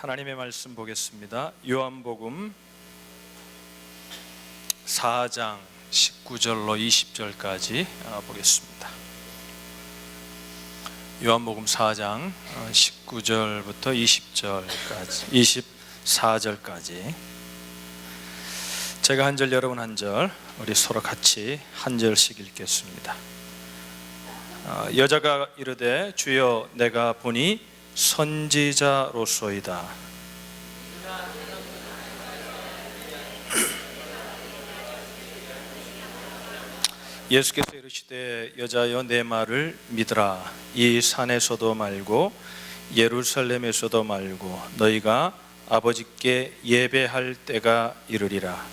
하나님의 말씀 보겠습니다. 요한복음 4장 19절로 20절까지 보겠습니다. 요한복음 4장 19절부터 20절까지 24절까지 제가 한 절 여러분 한 절 우리 서로 같이 한 절씩 읽겠습니다. 여자가 이르되 주여 내가 보니 선지자로소이다. 예수께서 이르시되 여자여 내 말을 믿으라. 이 산에서도 말고 예루살렘에서도 말고 너희가 아버지께 예배할 때가 이르리라.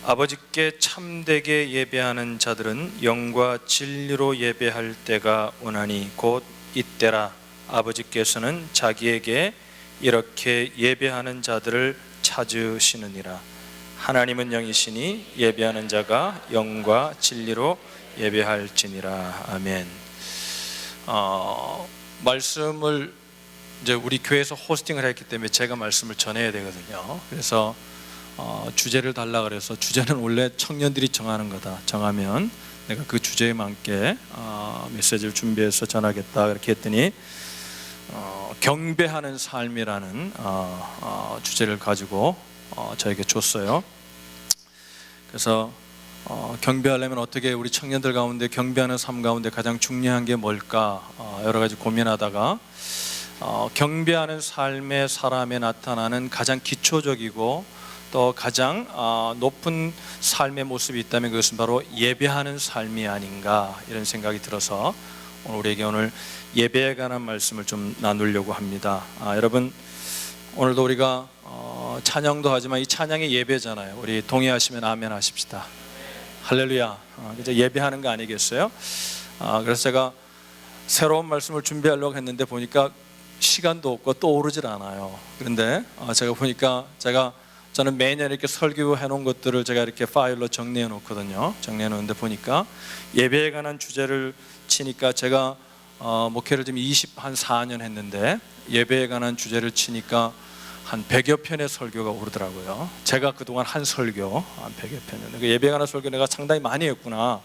아버지께 참되게 예배하는 자들은 영과 진리로 예배할 때가 오나니 곧 이때라. 아버지께서는 자기에게 이렇게 예배하는 자들을 찾으시느니라. 하나님은 영이시니 예배하는 자가 영과 진리로 예배할지니라. 아멘. 말씀을 이제 우리 교회에서 호스팅을 했기 때문에 제가 말씀을 전해야 되거든요. 그래서 주제를 달라 그래서 주제는 원래 청년들이 정하는 거다. 정하면 내가 그 주제에 맞게 메시지를 준비해서 전하겠다 그렇게 했더니 경배하는 삶이라는 주제를 가지고 저에게 줬어요. 그래서 경배하려면 어떻게 우리 청년들 가운데 경배하는 삶 가운데 가장 중요한 게 뭘까 여러 가지 고민하다가 경배하는 삶의 사람에 나타나는 가장 기초적이고 또 가장 높은 삶의 모습이 있다면 그것은 바로 예배하는 삶이 아닌가 이런 생각이 들어서 우리에게 오늘 예배에 관한 말씀을 좀 나누려고 합니다. 여러분 오늘도 우리가 찬양도 하지만 이 찬양이 예배잖아요. 우리 동의하시면 아멘 하십시다. 할렐루야. 이제 예배하는 거 아니겠어요? 그래서 제가 새로운 말씀을 준비하려고 했는데 보니까 시간도 없고 또 오르질 않아요. 그런데 제가 보니까 저는 매년 이렇게 설교해 놓은 것들을 제가 이렇게 파일로 정리해 놓거든요. 정리해 놓는데 보니까 예배에 관한 주제를 치니까 제가 목회를 지금 24년 했는데 예배에 관한 주제를 치니까 한 100여 편의 설교가 오르더라고요. 제가 그동안 한 설교 한 100여 편이었는데 예배에 관한 설교 내가 상당히 많이 했구나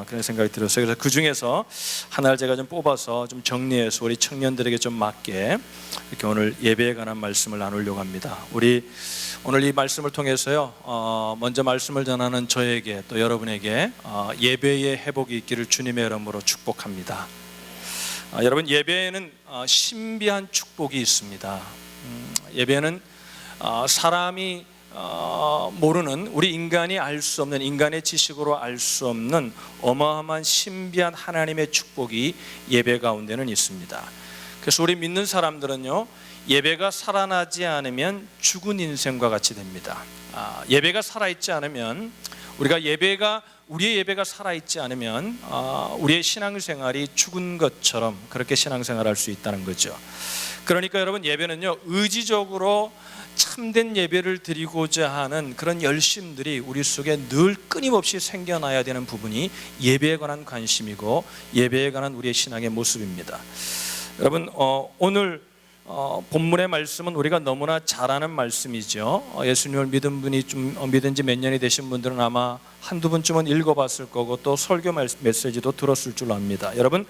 그런 생각이 들었어요. 그래서 그 중에서 하나를 제가 좀 뽑아서 좀 정리해서 우리 청년들에게 좀 맞게 이렇게 오늘 예배에 관한 말씀을 나누려고 합니다. 우리 오늘 이 말씀을 통해서요 먼저 말씀을 전하는 저에게 또 여러분에게 예배의 회복이 있기를 주님의 이름으로 축복합니다. 여러분 예배에는 신비한 축복이 있습니다. 예배는 사람이 모르는 우리 인간이 알 수 없는 인간의 지식으로 알 수 없는 어마어마한 신비한 하나님의 축복이 예배 가운데는 있습니다. 그래서 우리 믿는 사람들은요 예배가 살아나지 않으면 죽은 인생과 같이 됩니다. 예배가 살아있지 않으면 우리의 예배가 살아있지 않으면 우리의 신앙생활이 죽은 것처럼 그렇게 신앙생활할 수 있다는 거죠. 그러니까 여러분 예배는요 의지적으로 참된 예배를 드리고자 하는 그런 열심들이 우리 속에 늘 끊임없이 생겨나야 되는 부분이 예배에 관한 관심이고 예배에 관한 우리의 신앙의 모습입니다. 여러분 오늘 본문의 말씀은 우리가 너무나 잘 아는 말씀이죠. 예수님을 믿은 지 몇 년이 되신 분들은 아마 한두 번쯤은 읽어봤을 거고 또 설교 메시지도 들었을 줄 압니다. 여러분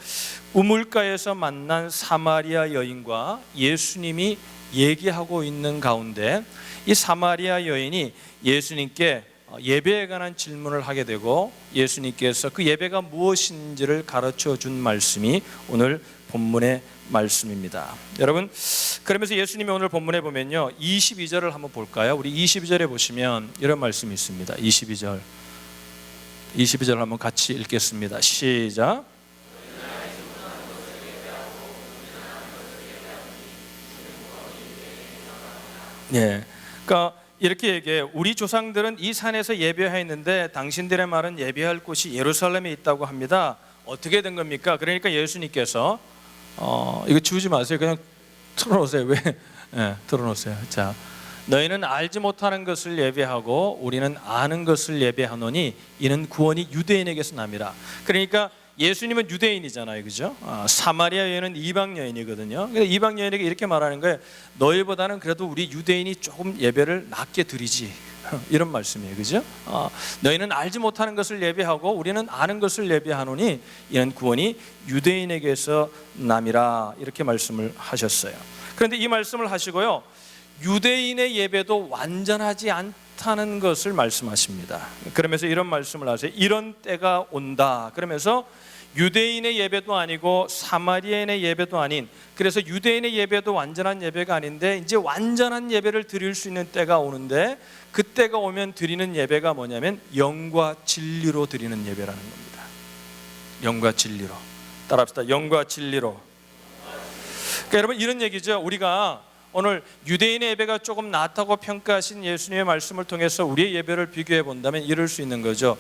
우물가에서 만난 사마리아 여인과 예수님이 얘기하고 있는 가운데 이 사마리아 여인이 예수님께 예배에 관한 질문을 하게 되고 예수님께서 그 예배가 무엇인지를 가르쳐 준 말씀이 오늘 본문의 말씀입니다. 여러분 그러면서 예수님이 오늘 본문에 보면요 22절을 한번 볼까요? 우리 22절에 보시면 이런 말씀이 있습니다. 22절 한번 같이 읽겠습니다. 시작. 그러니까 이렇게 얘기해. 우리 조상들은 이 산에서 예배했는데 당신들의 말은 예배할 곳이 예루살렘에 있다고 합니다. 어떻게 된 겁니까? 그러니까 예수님께서 이거 지우지 마세요. 그냥 틀어놓으세요. 왜? 틀어놓으세요. 자, 너희는 알지 못하는 것을 예배하고 우리는 아는 것을 예배하노니 이는 구원이 유대인에게서 남이라. 그러니까 예수님은 유대인이잖아요, 그죠? 사마리아 여인은 이방 여인이거든요. 근데 이방 여인에게 이렇게 말하는 거예요. 너희보다는 그래도 우리 유대인이 조금 예배를 낮게 드리지. 이런 말씀이에요, 그죠? 너희는 알지 못하는 것을 예배하고 우리는 아는 것을 예배하노니 이는 구원이 유대인에게서 남이라. 이렇게 말씀을 하셨어요. 그런데 이 말씀을 하시고요, 유대인의 예배도 완전하지 않다는 것을 말씀하십니다. 그러면서 이런 말씀을 하세요. 이런 때가 온다. 그러면서 유대인의 예배도 아니고 사마리아인의 예배도 아닌, 그래서 유대인의 예배도 완전한 예배가 아닌데 이제 완전한 예배를 드릴 수 있는 때가 오는데, 그때가 오면 드리는 예배가 뭐냐면 영과 진리로 드리는 예배라는 겁니다. 영과 진리로. 따라합시다. 영과 진리로. 그러니까 여러분 이런 얘기죠. 우리가 오늘 유대인의 예배가 조금 낫다고 평가하신 예수님의 말씀을 통해서 우리의 예배를 비교해 본다면 이럴 수 있는 거죠.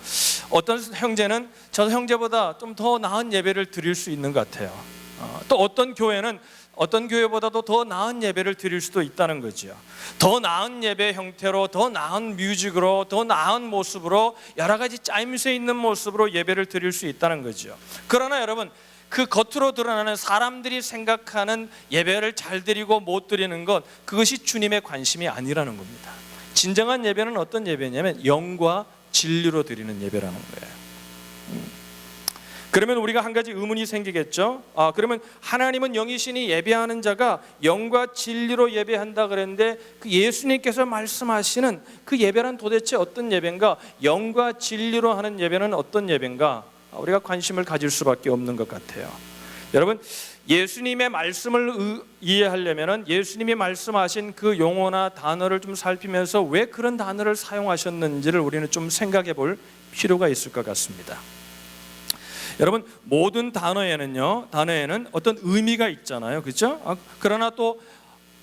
어떤 형제는 저 형제보다 좀 더 나은 예배를 드릴 수 있는 것 같아요. 또 어떤 교회는 어떤 교회보다도 더 나은 예배를 드릴 수도 있다는 거죠. 더 나은 예배 형태로, 더 나은 뮤직으로, 더 나은 모습으로, 여러 가지 짜임새 있는 모습으로 예배를 드릴 수 있다는 거죠. 그러나 여러분, 그 겉으로 드러나는 사람들이 생각하는 예배를 잘 드리고 못 드리는 것, 그것이 주님의 관심이 아니라는 겁니다. 진정한 예배는 어떤 예배냐면 영과 진리로 드리는 예배라는 거예요. 그러면 우리가 한 가지 의문이 생기겠죠. 그러면 하나님은 영이시니 예배하는 자가 영과 진리로 예배한다 그랬는데, 그 예수님께서 말씀하시는 그 예배란 도대체 어떤 예배인가? 영과 진리로 하는 예배는 어떤 예배인가? 우리가 관심을 가질 수밖에 없는 것 같아요. 여러분, 예수님의 말씀을 이해하려면 예수님이 말씀하신 그 용어나 단어를 좀 살피면서 왜 그런 단어를 사용하셨는지를 우리는 좀 생각해 볼 필요가 있을 것 같습니다. 여러분, 모든 단어에는 어떤 의미가 있잖아요, 그렇죠? 그러나 또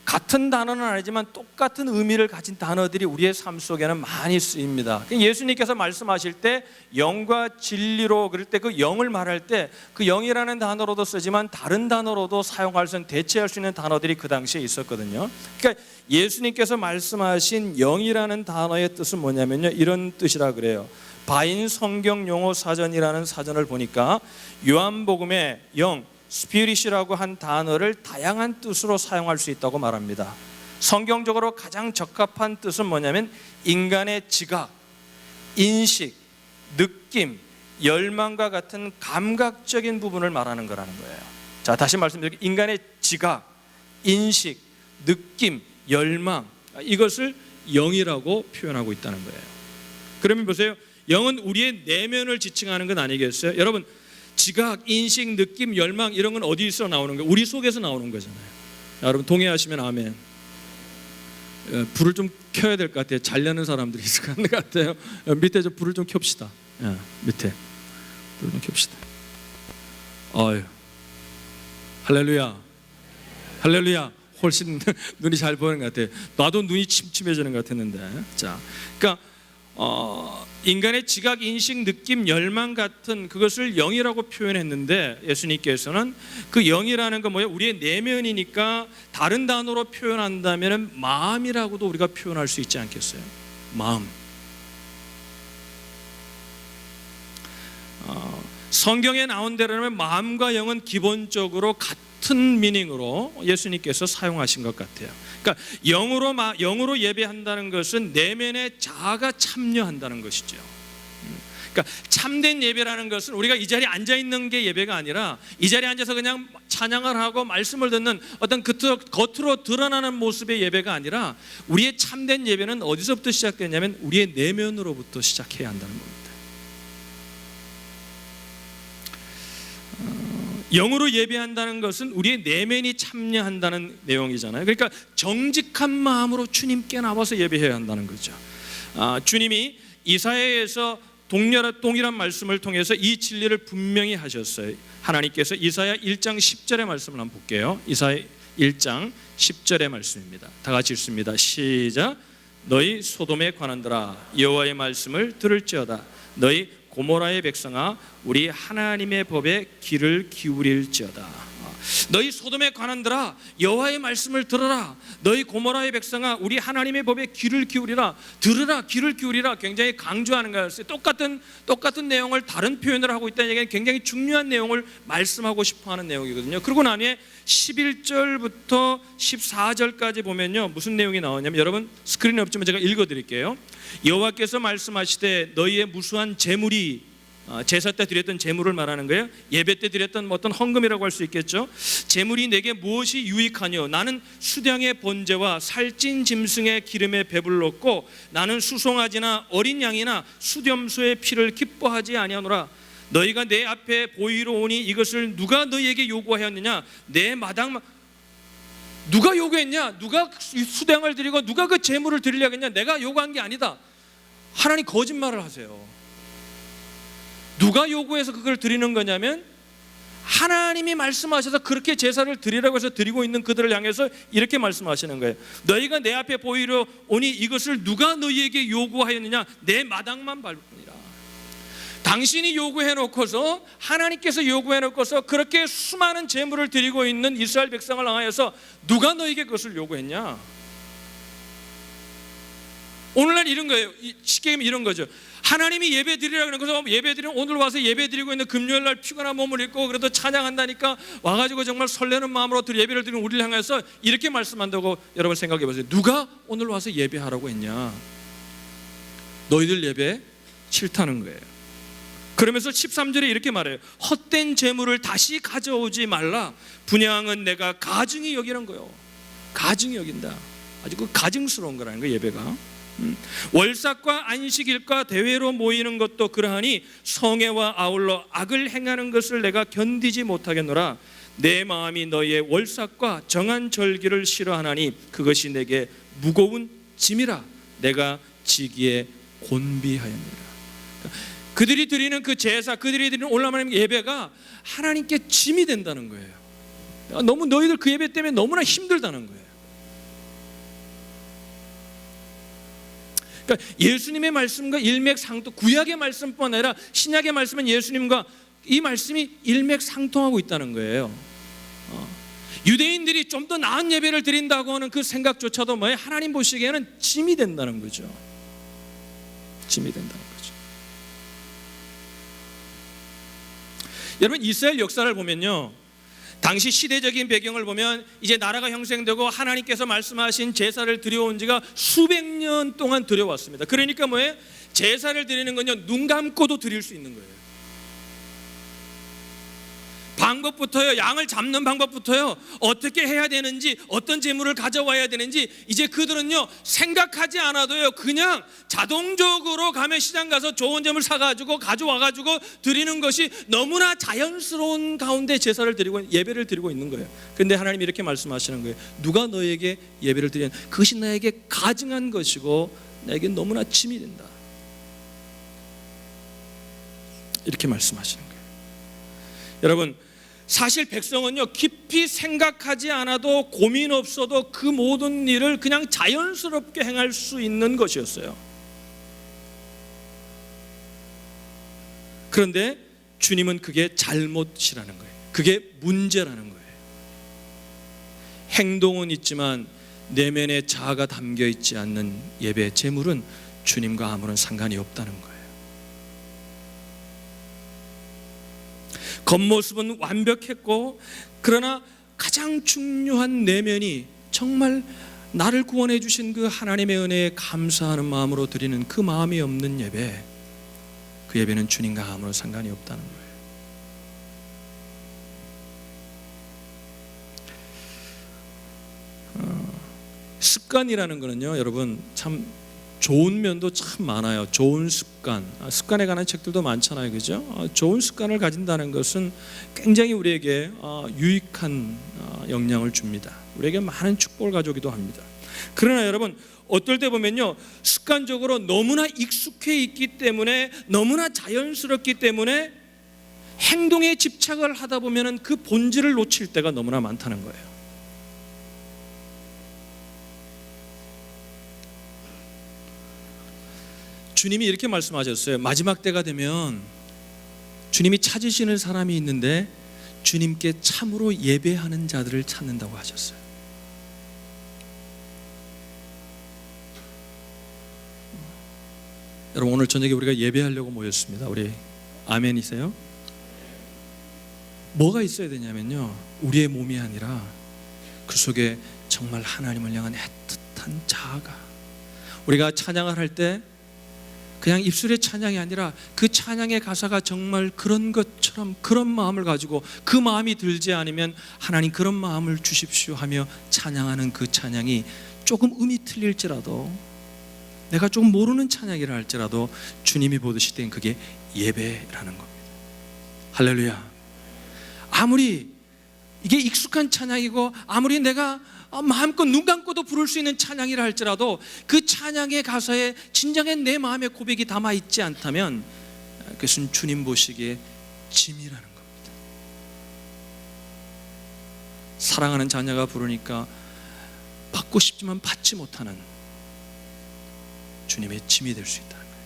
같은 단어는 아니지만 똑같은 의미를 가진 단어들이 우리의 삶 속에는 많이 쓰입니다. 예수님께서 말씀하실 때 영과 진리로 그럴 때 그 영을 말할 때 그 영이라는 단어로도 쓰지만 다른 단어로도 사용할 수 있는, 대체할 수 있는 단어들이 그 당시에 있었거든요. 그러니까 예수님께서 말씀하신 영이라는 단어의 뜻은 뭐냐면요, 이런 뜻이라 그래요. 바인 성경 용어 사전이라는 사전을 보니까 요한복음의 영, 스피릿이라고 한 단어를 다양한 뜻으로 사용할 수 있다고 말합니다. 성경적으로 가장 적합한 뜻은 뭐냐면 인간의 지각, 인식, 느낌, 열망과 같은 감각적인 부분을 말하는 거라는 거예요. 자, 다시 말씀드릴게요. 인간의 지각, 인식, 느낌, 열망, 이것을 영이라고 표현하고 있다는 거예요. 그러면 보세요. 영은 우리의 내면을 지칭하는 건 아니겠어요? 여러분, 지각, 인식, 느낌, 열망 이런 건 어디서 나오는 거예요? 우리 속에서 나오는 거잖아요. 여러분 동의하시면 아멘. 불을 좀 켜야 될 것 같아요. 잘려는 사람들이 있을 것 같아요. 밑에 저 불을 좀 켭시다. 밑에 불 좀 켭시다. 할렐루야, 할렐루야. 훨씬 눈이 잘 보이는 것 같아요. 나도 눈이 침침해지는 것 같았는데. 자, 그러니까 인간의 지각, 인식, 느낌, 열망 같은 그것을 영이라고 표현했는데, 예수님께서는 그 영이라는 건 뭐예요? 우리의 내면이니까 다른 단어로 표현한다면 마음이라고도 우리가 표현할 수 있지 않겠어요? 마음. 성경에 나온 대로라면 마음과 영은 기본적으로 같은 미닝으로 예수님께서 사용하신 것 같아요. 그러니까 영으로 예배한다는 것은 내면의 자아가 참여한다는 것이죠. 그러니까 참된 예배라는 것은 우리가 이 자리에 앉아 있는 게 예배가 아니라, 이 자리에 앉아서 그냥 찬양을 하고 말씀을 듣는 어떤 겉으로 드러나는 모습의 예배가 아니라, 우리의 참된 예배는 어디서부터 시작되냐면 우리의 내면으로부터 시작해야 한다는 겁니다. 영으로 예배한다는 것은 우리의 내면이 참여한다는 내용이잖아요. 그러니까 정직한 마음으로 주님께 나와서 예배해야 한다는 거죠. 주님이 이사야에서 동일한 말씀을 통해서 이 진리를 분명히 하셨어요. 하나님께서 이사야 1장 10절의 말씀을 한번 볼게요. 이사야 1장 10절의 말씀입니다. 다 같이 읽습니다. 시작. 너희 소돔에 관한들아, 여호와의 말씀을 들을지어다. 너희 고모라의 백성아, 우리 하나님의 법에 귀를 기울일지어다. 너희 소돔의 관한들아 여호와의 말씀을 들어라. 너희 고모라의 백성아 우리 하나님의 법에 귀를 기울이라. 들으라, 귀를 기울이라. 굉장히 강조하는 거예요. 똑같은 내용을 다른 표현을 하고 있다는 얘기는 굉장히 중요한 내용을 말씀하고 싶어하는 내용이거든요. 그리고 난 후에 11절부터 14절까지 보면요 무슨 내용이 나오냐면, 여러분 스크린에 없지만 제가 읽어드릴게요. 여호와께서 말씀하시되 너희의 무수한 재물이, 제사 때 드렸던 재물을 말하는 거예요. 예배 때 드렸던 어떤 헌금이라고 할 수 있겠죠. 재물이 내게 무엇이 유익하뇨? 나는 수량의 번제와 살찐 짐승의 기름에 배불렀고 나는 수송아지나 어린 양이나 수렴소의 피를 기뻐하지 아니하노라. 너희가 내 앞에 보이러 오니 이것을 누가 너희에게 요구하였느냐? 내 마당 누가 요구했냐? 누가 수량을 드리고 누가 그 재물을 드리려고 했냐? 내가 요구한 게 아니다. 하나님 거짓말을 하세요. 누가 요구해서 그걸 드리는 거냐면 하나님이 말씀하셔서 그렇게 제사를 드리라고 해서 드리고 있는 그들을 향해서 이렇게 말씀하시는 거예요. 너희가 내 앞에 보이러 오니 이것을 누가 너희에게 요구하였느냐? 내 마당만 밟을 뿐이라. 당신이 요구해놓고서, 하나님께서 요구해놓고서 그렇게 수많은 제물을 드리고 있는 이스라엘 백성을 향하여서 누가 너에게 그것을 요구했냐? 오늘날 이런 거예요. 쉽게 얘기하면 이런 거죠. 하나님이 예배 드리라고 그래서 예배 드리면, 오늘 와서 예배 드리고 있는 금요일 날 피곤한 몸을 입고 그래도 찬양한다니까 와가지고 정말 설레는 마음으로 예배를 드리는 우리를 향해서 이렇게 말씀한다고 여러분 생각해 보세요. 누가 오늘 와서 예배하라고 했냐? 너희들 예배 싫다는 거예요. 그러면서 13절에 이렇게 말해요. 헛된 재물을 다시 가져오지 말라. 분향은 내가 가증히 여기는 거예요. 가증히 여긴다. 아주 그 가증스러운 거라는 거예요, 예배가. 월삭과 안식일과 대회로 모이는 것도 그러하니 성회와 아울러 악을 행하는 것을 내가 견디지 못하겠노라. 내 마음이 너희의 월삭과 정한 절기를 싫어하나니 그것이 내게 무거운 짐이라. 내가 지기에 곤비하였느니라. 그들이 드리는 그 제사, 그들이 드리는 올라가는 예배가 하나님께 짐이 된다는 거예요. 너무 너희들 그 예배 때문에 너무나 힘들다는 거예요. 그러니까 예수님의 말씀과 일맥상통, 구약의 말씀뿐 아니라 신약의 말씀은 예수님과 이 말씀이 일맥상통하고 있다는 거예요. 유대인들이 좀 더 나은 예배를 드린다고 하는 그 생각조차도 뭐예요? 하나님 보시기에는 짐이 된다는 거죠. 짐이 된다는 거죠. 여러분 이스라엘 역사를 보면요, 당시 시대적인 배경을 보면 이제 나라가 형성되고 하나님께서 말씀하신 제사를 드려온 지가 수백 년 동안 드려왔습니다. 그러니까 뭐예요? 제사를 드리는 건요, 눈 감고도 드릴 수 있는 거예요. 방법부터요, 양을 잡는 방법부터요, 어떻게 해야 되는지, 어떤 재물을 가져와야 되는지 이제 그들은요 생각하지 않아도요 그냥 자동적으로 가면 시장 가서 좋은 재물 사가지고 가져와가지고 드리는 것이 너무나 자연스러운 가운데 제사를 드리고 예배를 드리고 있는 거예요. 그런데 하나님이 이렇게 말씀하시는 거예요. 누가 너에게 예배를 드리냐? 그것이 나에게 가증한 것이고 나에게 너무나 짐이 된다. 이렇게 말씀하시는 거예요. 여러분 사실 백성은요 깊이 생각하지 않아도 고민 없어도 그 모든 일을 그냥 자연스럽게 행할 수 있는 것이었어요. 그런데 주님은 그게 잘못이라는 거예요. 그게 문제라는 거예요. 행동은 있지만 내면의 자아가 담겨 있지 않는 예배 제물은 주님과 아무런 상관이 없다는 거예요. 겉모습은 완벽했고 그러나 가장 중요한 내면이 정말 나를 구원해 주신 그 하나님의 은혜에 감사하는 마음으로 드리는 그 마음이 없는 예배, 그 예배는 주님과 아무런 상관이 없다는 거예요. 습관이라는 거는요 여러분 참 좋은 면도 참 많아요. 좋은 습관, 습관에 관한 책들도 많잖아요, 그죠? 좋은 습관을 가진다는 것은 굉장히 우리에게 유익한 영향을 줍니다. 우리에게 많은 축복을 가져오기도 합니다. 그러나 여러분 어떨 때 보면요 습관적으로 너무나 익숙해 있기 때문에, 너무나 자연스럽기 때문에 행동에 집착을 하다 보면은 그 본질을 놓칠 때가 너무나 많다는 거예요. 주님이 이렇게 말씀하셨어요. 마지막 때가 되면 주님이 찾으시는 사람이 있는데 주님께 참으로 예배하는 자들을 찾는다고 하셨어요. 여러분, 오늘 저녁에 우리가 예배하려고 모였습니다. 우리 아멘이세요? 뭐가 있어야 되냐면요, 우리의 몸이 아니라 그 속에 정말 하나님을 향한 애틋한 자아가, 우리가 찬양을 할 때 그냥 입술의 찬양이 아니라 그 찬양의 가사가 정말 그런 것처럼 그런 마음을 가지고, 그 마음이 들지 않으면 하나님 그런 마음을 주십시오 하며 찬양하는 그 찬양이 조금 음이 틀릴지라도, 내가 조금 모르는 찬양이라 할지라도 주님이 보듯이 된 그게 예배라는 겁니다. 할렐루야. 아무리 이게 익숙한 찬양이고 아무리 내가 마음껏 눈 감고도 부를 수 있는 찬양이라 할지라도 그 찬양의 가사에 진정한 내 마음의 고백이 담아있지 않다면 그것은 주님 보시기에 짐이라는 겁니다. 사랑하는 자녀가 부르니까 받고 싶지만 받지 못하는 주님의 짐이 될 수 있다는 거예요.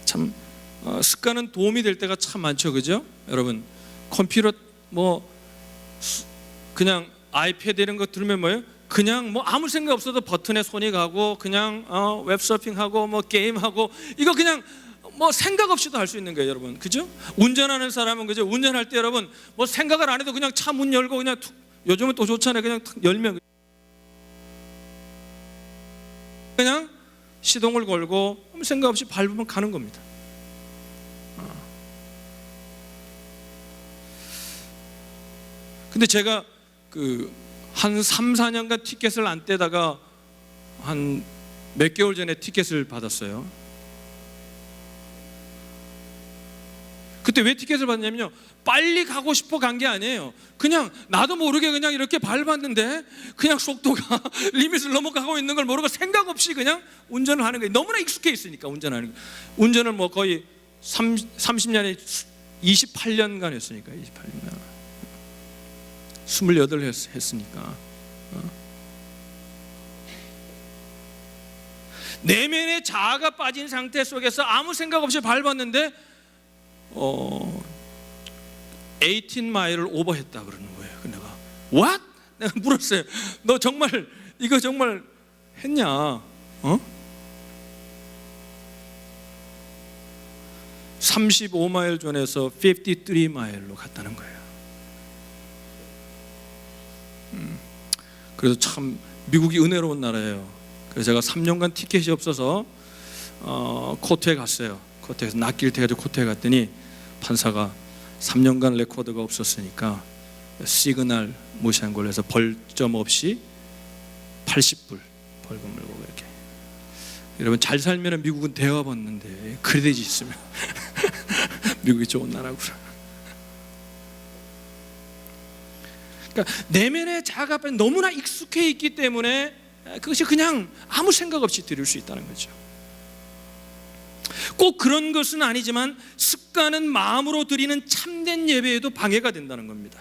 참 습관은 도움이 될 때가 참 많죠, 그죠? 여러분, 컴퓨터 그냥 아이패드 이런 거 들으면 뭐예요? 그냥 아무 생각 없어도 버튼에 손이 가고 그냥 웹서핑하고 게임하고, 이거 그냥 생각 없이도 할 수 있는 거예요, 여러분. 그죠? 운전하는 사람은 그죠? 운전할 때 여러분 생각을 안 해도 그냥 차 문 열고 그냥 요즘은 또 좋잖아요. 그냥 열면 그냥 시동을 걸고 생각 없이 밟으면 가는 겁니다. 근데 제가 한 3, 4년간 티켓을 안 떼다가 한 몇 개월 전에 티켓을 받았어요. 그때 왜 티켓을 받냐면요, 빨리 가고 싶어 간 게 아니에요. 그냥 나도 모르게 그냥 이렇게 밟았는데 그냥 속도가 리밋을 넘어가고 있는 걸 모르고 생각 없이 그냥 운전을 하는 거예요. 너무나 익숙해 있으니까 운전하는 거. 운전을 거의 30년에 28년간 했으니까, 28년간 28 했으니까. 내면의 자아가 빠진 상태 속에서 아무 생각 없이 밟았는데 18마일을 오버했다 그러는 거예요. 내가 What? 내가 물었어요. 너 정말 이거 정말 했냐? 35마일 전에서 53마일로 갔다는 거예요. 그래서 참 미국이 은혜로운 나라예요. 그래서 제가 3년간 티켓이 없어서 코트에 갔어요. 코트에서 낚일 때 가지고 코트에 갔더니 판사가 3년간 레코드가 없었으니까 시그널 무시한 걸로 해서 벌점 없이 80불 벌금 물고 이렇게. 여러분, 잘 살면 미국은 대화 받는데 크레딧이 있으면 미국이 좋은 나라구나. 그러니까 내면의 자아가 너무나 익숙해 있기 때문에 그것이 그냥 아무 생각 없이 드릴 수 있다는 거죠. 꼭 그런 것은 아니지만 습관은 마음으로 드리는 참된 예배에도 방해가 된다는 겁니다.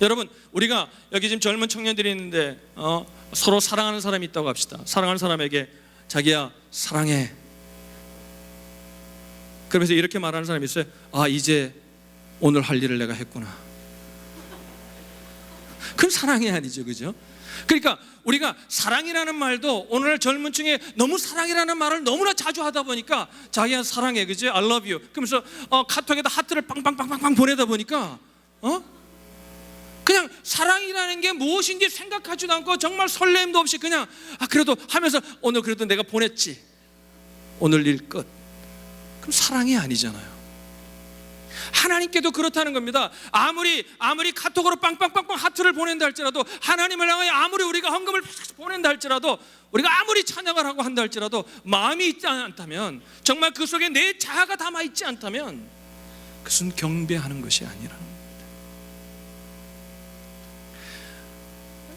여러분, 우리가 여기 지금 젊은 청년들이 있는데 서로 사랑하는 사람이 있다고 합시다. 사랑하는 사람에게 자기야 사랑해, 그러면서 이렇게 말하는 사람이 있어요. 이제 오늘 할 일을 내가 했구나. 그건 사랑이 아니죠, 그죠? 그러니까 우리가 사랑이라는 말도 오늘 젊은 층에 너무 사랑이라는 말을 너무나 자주 하다 보니까 자기야 사랑해, 그지? I love you. 그러면서 카톡에다 하트를 빵빵빵빵 보내다 보니까 그냥 사랑이라는 게 무엇인지 생각하지도 않고 정말 설렘도 없이 그냥 그래도 하면서 오늘 그래도 내가 보냈지, 오늘 일 끝. 그럼 사랑이 아니잖아요. 하나님께도 그렇다는 겁니다. 아무리 카톡으로 빵빵빵빵 하트를 보낸다 할지라도, 하나님을 향해 아무리 우리가 헌금을 보낸다 할지라도, 우리가 아무리 찬양을 하고 한다 할지라도 마음이 있지 않다면, 정말 그 속에 내 자아가 담아 있지 않다면 그것은 경배하는 것이 아니라는 겁니다.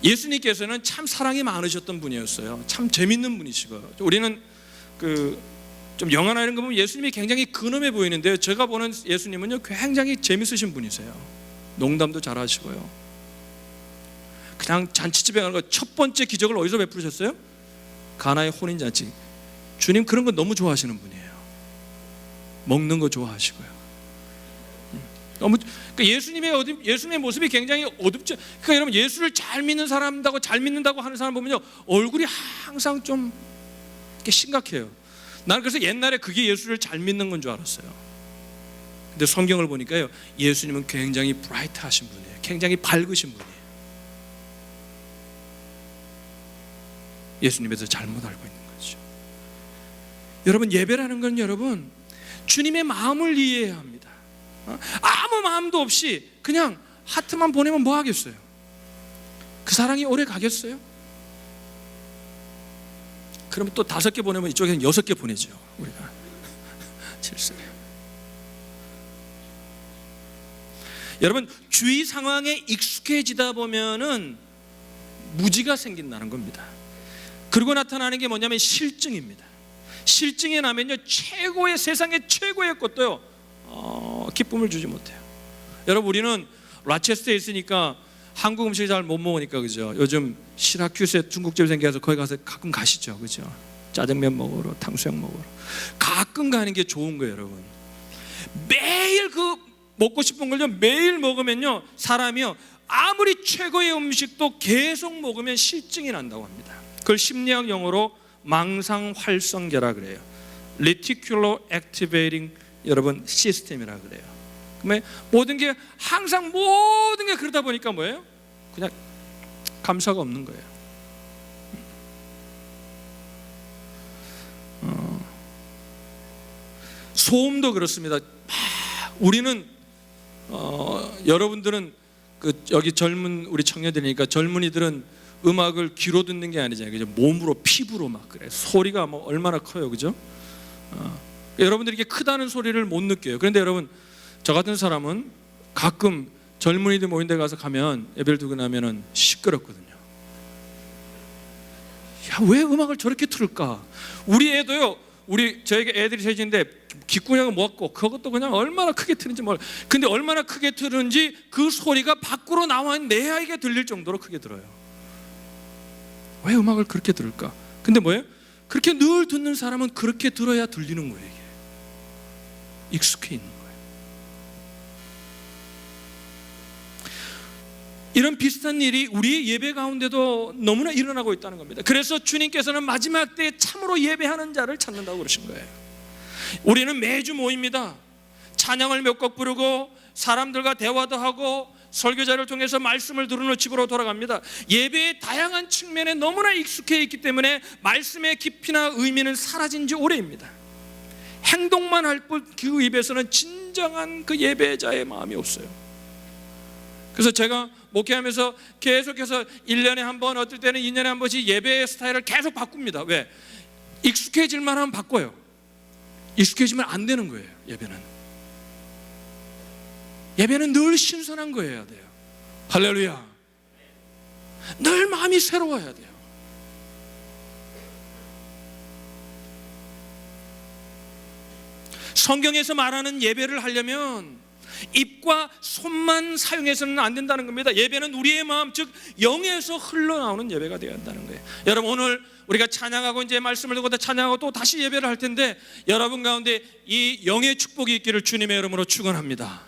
예수님께서는 참 사랑이 많으셨던 분이었어요. 참 재밌는 분이시고요. 우리는 좀 영화나 이런 거 보면 예수님이 굉장히 근엄해 보이는데요, 제가 보는 예수님은요 굉장히 재밌으신 분이세요. 농담도 잘하시고요. 그냥 잔치집에 가는 거 첫 번째 기적을 어디서 베푸셨어요? 가나의 혼인잔치. 주님 그런 거 너무 좋아하시는 분이에요. 먹는 거 좋아하시고요. 너무 예수님의 모습이 굉장히 어둡죠. 그러니까 여러분, 예수를 잘 믿는다고 하는 사람 보면요, 얼굴이 항상 좀 이렇게 심각해요. 나는 그래서 옛날에 그게 예수를 잘 믿는 건 줄 알았어요. 근데 성경을 보니까요, 예수님은 굉장히 브라이트하신 분이에요. 굉장히 밝으신 분이에요. 예수님에 대해서 잘못 알고 있는 거죠. 여러분, 예배라는 건 여러분, 주님의 마음을 이해해야 합니다. 아무 마음도 없이 그냥 하트만 보내면 뭐 하겠어요? 그 사랑이 오래 가겠어요? 그러면 또 5개 보내면 이쪽에는 6개 보내죠. 우리가 실수해요. 여러분, 주위 상황에 익숙해지다 보면은 무지가 생긴다는 겁니다. 그리고 나타나는 게 뭐냐면 실증입니다. 실증이 나면요, 세상의 최고의 것도요, 기쁨을 주지 못해요. 여러분, 우리는 라체스터에 있으니까 한국 음식을 잘 못 먹으니까, 그죠? 요즘 시라큐스에 중국집이 생겨서 거기 가서 가끔 가시죠, 그죠? 짜장면 먹으러, 탕수육 먹으러 가끔 가는 게 좋은 거예요, 여러분. 매일 그 먹고 싶은 걸요, 매일 먹으면요, 사람이요, 아무리 최고의 음식도 계속 먹으면 실증이 난다고 합니다. 그걸 심리학 용어로 망상활성계라 그래요. Reticular Activating 여러분 시스템이라 그래요. 그러면 모든 게 그러다 보니까 뭐예요? 그냥 감사가 없는 거예요. 소음도 그렇습니다. 우리는 여러분들은 여기 젊은 우리 청년들이니까, 젊은이들은 음악을 귀로 듣는 게 아니잖아요, 그죠? 몸으로, 피부로 막 그래. 소리가 뭐 얼마나 커요, 그죠? 여러분들이 이렇게 크다는 소리를 못 느껴요. 그런데 여러분, 저 같은 사람은 가끔 젊은이들 모인 데 가면 예배를 드고 나면은 시끄럽거든요. 야, 왜 음악을 저렇게 틀을까? 우리 애도요, 저에게 애들이 셋인데 귓구녕을 모았고, 그것도 그냥 얼마나 크게 틀는지 몰라. 근데 얼마나 크게 틀는지 그 소리가 밖으로 나와 내 아이에게 들릴 정도로 크게 들어요. 왜 음악을 그렇게 들을까? 근데 뭐예요? 그렇게 늘 듣는 사람은 그렇게 들어야 들리는 거예요. 이게 익숙해 있는 거예요. 이런 비슷한 일이 우리 예배 가운데도 너무나 일어나고 있다는 겁니다. 그래서 주님께서는 마지막 때에 참으로 예배하는 자를 찾는다고 그러신 거예요. 우리는 매주 모입니다. 찬양을 몇 곡 부르고 사람들과 대화도 하고 설교자를 통해서 말씀을 들은 후 집으로 돌아갑니다. 예배의 다양한 측면에 너무나 익숙해 있기 때문에 말씀의 깊이나 의미는 사라진 지 오래입니다. 행동만 할 뿐 그 입에서는 진정한 그 예배자의 마음이 없어요. 그래서 제가 목회하면서 계속해서 1년에 한 번, 어떨 때는 2년에 한 번씩 예배의 스타일을 계속 바꿉니다. 왜? 익숙해질 만하면 바꿔요. 익숙해지면 안 되는 거예요. 예배는 늘 신선한 거여야 돼요. 할렐루야. 늘 마음이 새로워야 돼요. 성경에서 말하는 예배를 하려면 입과 손만 사용해서는 안 된다는 겁니다. 예배는 우리의 마음, 즉 영에서 흘러나오는 예배가 되어야 한다는 거예요. 여러분, 오늘 우리가 찬양하고 이제 말씀을 듣고 찬양하고 또 다시 예배를 할 텐데, 여러분 가운데 이 영의 축복이 있기를 주님의 이름으로 축원합니다.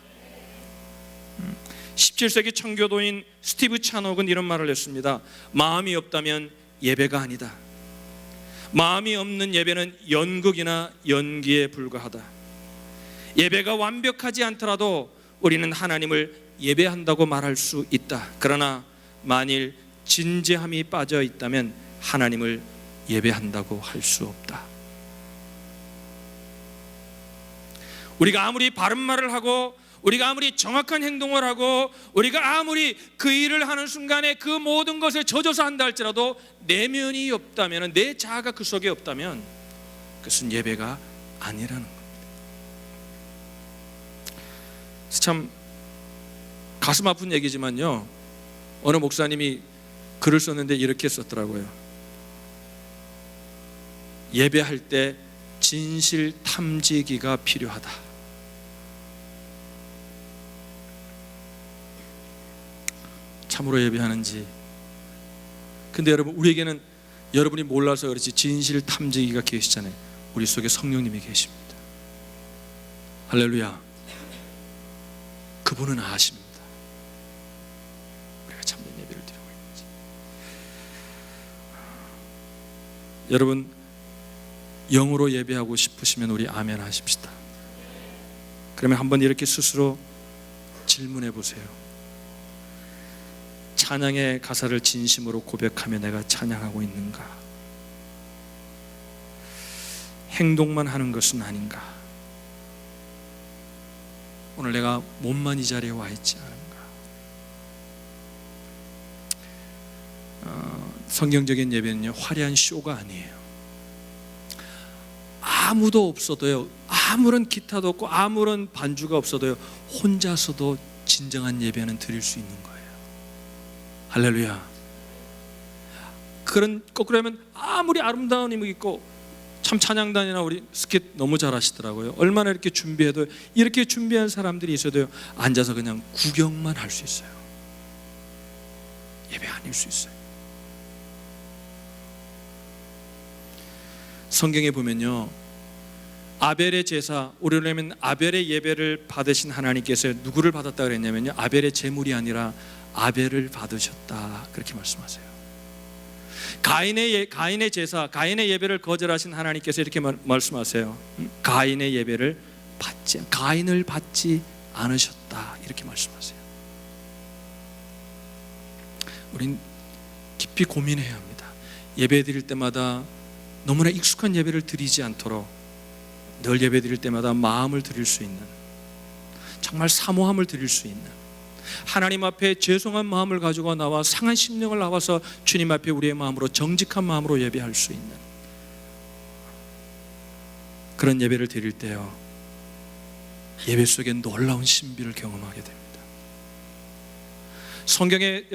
17세기 청교도인 스티브 찬옥은 이런 말을 했습니다. 마음이 없다면 예배가 아니다. 마음이 없는 예배는 연극이나 연기에 불과하다. 예배가 완벽하지 않더라도 우리는 하나님을 예배한다고 말할 수 있다. 그러나 만일 진지함이 빠져 있다면 하나님을 예배한다고 할 수 없다. 우리가 아무리 바른 말을 하고, 우리가 아무리 정확한 행동을 하고, 우리가 아무리 그 일을 하는 순간에 그 모든 것을 젖어서 한다 할지라도 내면이 없다면, 내 자아가 그 속에 없다면 그것은 예배가 아니라는 겁니다. 참 가슴 아픈 얘기지만요, 어느 목사님이 글을 썼는데 이렇게 썼더라고요. 예배할 때 진실 탐지기가 필요하다. 참으로 예배하는지. 근데 여러분, 우리에게는 여러분이 몰라서 그렇지 진실 탐지기가 계시잖아요. 우리 속에 성령님이 계십니다. 할렐루야. 그분은 아십니다. 우리가 참된 예배를 드리고 있는지. 여러분, 영으로 예배하고 싶으시면 우리 아멘 하십시다. 그러면 한번 이렇게 스스로 질문해 보세요. 찬양의 가사를 진심으로 고백하며 내가 찬양하고 있는가? 행동만 하는 것은 아닌가? 오늘 내가 몸만 이 자리에 와 있지 않은가? 성경적인 예배는요, 화려한 쇼가 아니에요. 아무도 없어도요, 아무런 기타도 없고 아무런 반주가 없어도요, 혼자서도 진정한 예배는 드릴 수 있는 거예요. 할렐루야. 그런 거꾸로 하면 아무리 아름다운 힘이 있고, 참 찬양단이나 우리 스킷 너무 잘하시더라고요. 얼마나 이렇게 준비해도, 이렇게 준비한 사람들이 있어도요, 앉아서 그냥 구경만 할 수 있어요. 예배 아닐 수 있어요. 성경에 보면요, 아벨의 제사, 우리로 하면 아벨의 예배를 받으신 하나님께서 누구를 받았다 그랬냐면요, 아벨의 제물이 아니라 아벨을 받으셨다, 그렇게 말씀하세요. 가인의 제사, 가인의 예배를 거절하신 하나님께서 이렇게 말씀하세요. 가인의 예배를 가인을 받지 않으셨다, 이렇게 말씀하세요. 우린 깊이 고민해야 합니다. 예배 드릴 때마다 너무나 익숙한 예배를 드리지 않도록 늘 예배 드릴 때마다 마음을 드릴 수 있는, 정말 사모함을 드릴 수 있는, 하나님 앞에 죄송한 마음을 가지고 나와 상한 심령을 나와서 주님 앞에 우리의 마음으로 정직한 마음으로 예배할 수 있는 그런 예배를 드릴 때요, 예배 속에 놀라운 신비를 경험하게 됩니다. 성경에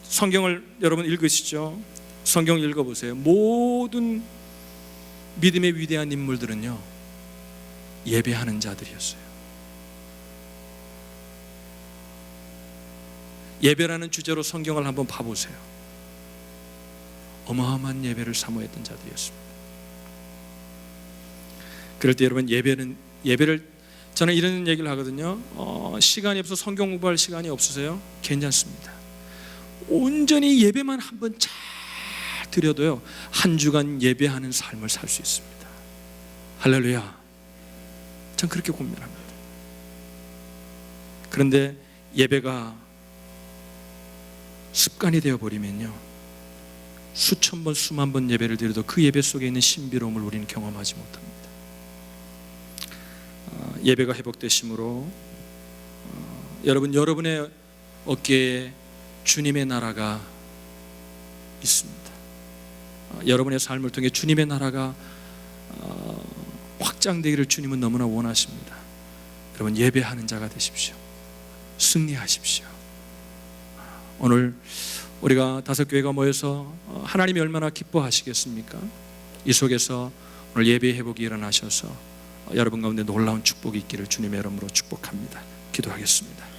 성경을 여러분 읽으시죠? 성경 읽어보세요. 모든 믿음의 위대한 인물들은요, 예배하는 자들이었어요. 예배라는 주제로 성경을 한번 봐보세요. 어마어마한 예배를 사모했던 자들이었습니다. 그럴 때 여러분, 예배를 저는 이런 얘기를 하거든요. 시간이 없어 성경 공부할 시간이 없으세요? 괜찮습니다. 온전히 예배만 한번 잘 드려도요, 한 주간 예배하는 삶을 살 수 있습니다. 할렐루야. 전 그렇게 고민합니다. 그런데 예배가 습관이 되어버리면요, 수천 번 수만 번 예배를 드려도 그 예배 속에 있는 신비로움을 우리는 경험하지 못합니다. 예배가 회복되심으로 여러분의 어깨에 주님의 나라가 있습니다. 여러분의 삶을 통해 주님의 나라가 확장되기를 주님은 너무나 원하십니다. 여러분, 예배하는 자가 되십시오. 승리하십시오. 오늘 우리가 다섯 교회가 모여서 하나님이 얼마나 기뻐하시겠습니까? 이 속에서 오늘 예배 회복이 일어나셔서 여러분 가운데 놀라운 축복이 있기를 주님의 이름으로 축복합니다. 기도하겠습니다.